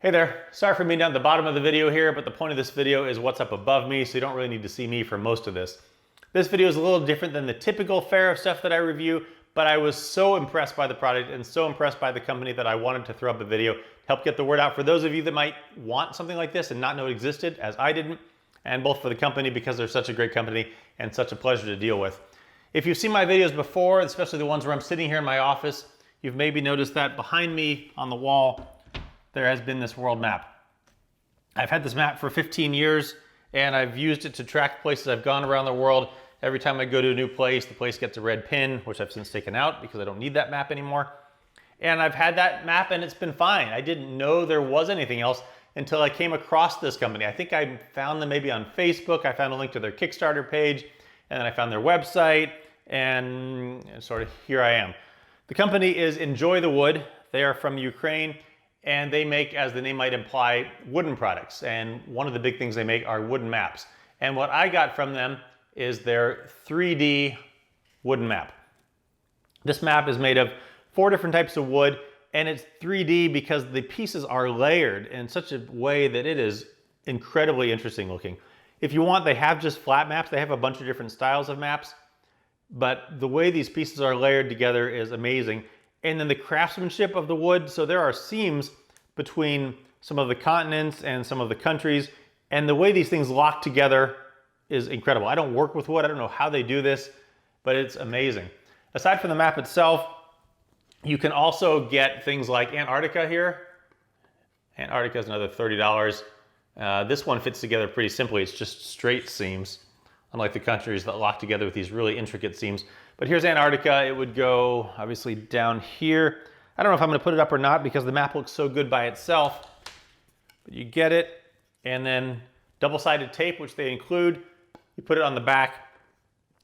Hey there, sorry for being down at the bottom of the video here, but the point of this video is what's up above me, so you don't really need to see me for most of this. This video is a little different than the typical fare of stuff that I review, but I was so impressed by the product and so impressed by the company that I wanted to throw up a video to help get the word out for those of you that might want something like this and not know it existed, as I didn't, and both for the company because they're such a great company and such a pleasure to deal with. If you've seen my videos before, especially the ones where I'm sitting here in my office, you've maybe noticed that behind me on the wall, there has been this world map. I've had this map for 15 years and I've used it to track places I've gone around the world. Every time I go to a new place, the place gets a red pin, which I've since taken out because I don't need that map anymore. And I've had that map and it's been fine. I didn't know there was anything else until I came across this company. I think I found them maybe on Facebook. I found a link to their Kickstarter page and then I found their website and sort of here I am. The company is Enjoy the Wood. They are from Ukraine. And they make, as the name might imply, wooden products. And one of the big things they make are wooden maps. And what I got from them is their 3D wooden map. This map is made of 4 different types of wood, and it's 3D because the pieces are layered in such a way that it is incredibly interesting looking. If you want, they have just flat maps. They have a bunch of different styles of maps, but the way these pieces are layered together is amazing. And then the craftsmanship of the wood, so there are seams between some of the continents and some of the countries, and the way these things lock together is incredible. I don't work with wood, I don't know how they do this, but it's amazing. Aside from the map itself, you can also get things like Antarctica here. Antarctica is another $30. This one fits together pretty simply, it's just straight seams, unlike the countries that lock together with these really intricate seams. But here's Antarctica. It would go obviously down here. I don't know if I'm going to put it up or not because the map looks so good by itself. But you get it, and then double-sided tape, which they include. You put it on the back,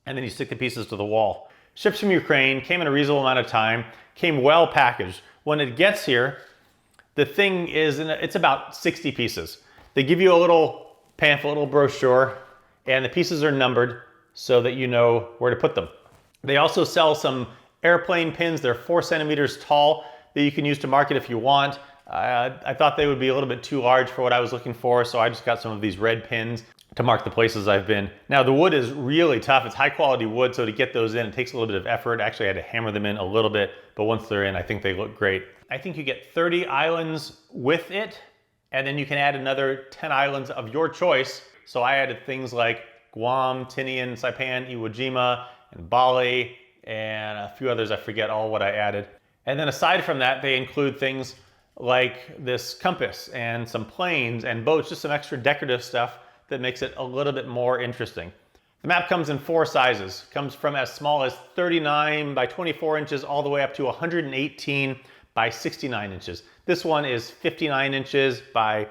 and then you stick the pieces to the wall. Ships from Ukraine, came in a reasonable amount of time, came well packaged. When it gets here, the thing is, it's about 60 pieces. They give you a little pamphlet, a little brochure, and the pieces are numbered so that you know where to put them. They also sell some airplane pins. They're 4 centimeters tall that you can use to mark it if you want. I thought they would be a little bit too large for what I was looking for, so I just got some of these red pins to mark the places I've been. Now the wood is really tough. It's high quality wood, so to get those in, it takes a little bit of effort. Actually, I had to hammer them in a little bit, but once they're in, I think they look great. I think you get 30 islands with it, and then you can add another 10 islands of your choice. So I added things like Guam, Tinian, Saipan, Iwo Jima, and Bali, and a few others. I forget all what I added. And then aside from that, they include things like this compass and some planes and boats, just some extra decorative stuff that makes it a little bit more interesting. The map comes in 4 sizes. Comes from as small as 39 by 24 inches all the way up to 118 by 69 inches. This one is 59 inches by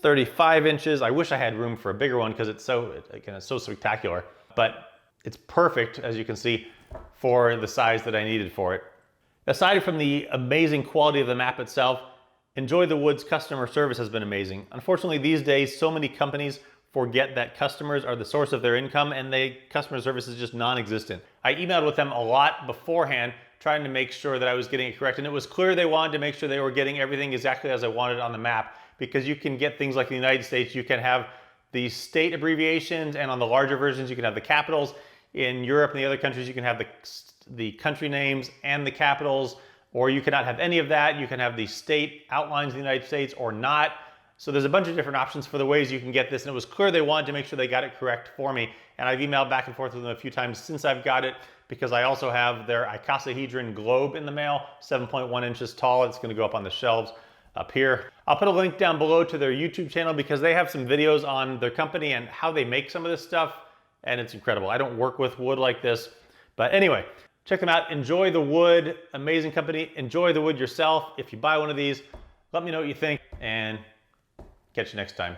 35 inches. I wish I had room for a bigger one because it's so spectacular, but it's perfect, as you can see, for the size that I needed for it. Aside from the amazing quality of the map itself, Enjoy the Wood's customer service has been amazing. Unfortunately, these days, so many companies forget that customers are the source of their income and customer service is just non-existent. I emailed with them a lot beforehand, trying to make sure that I was getting it correct. And it was clear they wanted to make sure they were getting everything exactly as I wanted on the map, because you can get things like the United States, you can have the state abbreviations, and on the larger versions, you can have the capitals. In Europe and the other countries, you can have the country names and the capitals, or you cannot have any of that. You can have the state outlines of the United States or not. So there's a bunch of different options for the ways you can get this, and it was clear they wanted to make sure they got it correct for me. And I've emailed back and forth with them a few times since I've got it, because I also have their icosahedron globe in the mail, 7.1 inches tall. It's going to go up on the shelves up here. I'll put a link down below to their YouTube channel because they have some videos on their company and how they make some of this stuff, and it's incredible. I don't work with wood like this, but anyway, check them out. Enjoy the Wood, amazing company. Enjoy the wood yourself. If you buy one of these, let me know what you think, and catch you next time.